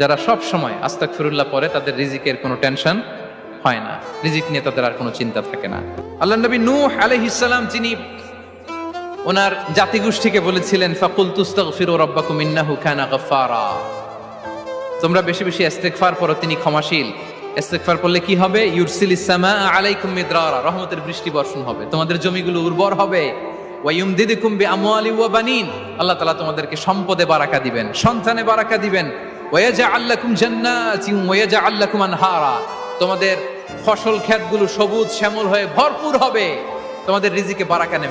যারা সব সময় আস্তাগফিরুল্লাহ পড়ে তাদের রিজিকের কোনো টেনশন হয় না, রিজিক নিয়ে তাদের আর কোনো চিন্তা থাকে না। আল্লাহর নবী নূহ আলাইহিস সালাম যিনি ওনার জাতিগোষ্ঠীকে বলেছিলেন ফাকুল তুস্তাগফিরু রাব্বাকুম ইন্নাহু কানা গাফফারা, তোমরা বেশি বেশি ইস্তিগফার পড়ো, তিনি ক্ষমাশীল। ইস্তিগফার পড়লে কি হবে? ইউরসিলিস সামা আলাইকুম মিদরারা, রহমতের বৃষ্টি বর্ষণ হবে, তোমাদের জমিগুলো উর্বর হবে। ওয়া ইউমদিদুকুম বিআমওয়ালি ওয়া বানিন, আল্লাহ তাআলা তোমাদেরকে সম্পদে বারাকা দিবেন, সন্তানে বারাকা দিবেন। ওয়া ইয়াজআল লাকুম জান্নাতিন ওয়া ইয়াজআল লাকুম আনহারা, তোমাদের ফসল ক্ষেতগুলো সবুজ শ্যামল হয়ে ভরপুর হবে, তোমাদের রিজিকে বারাকা নেমে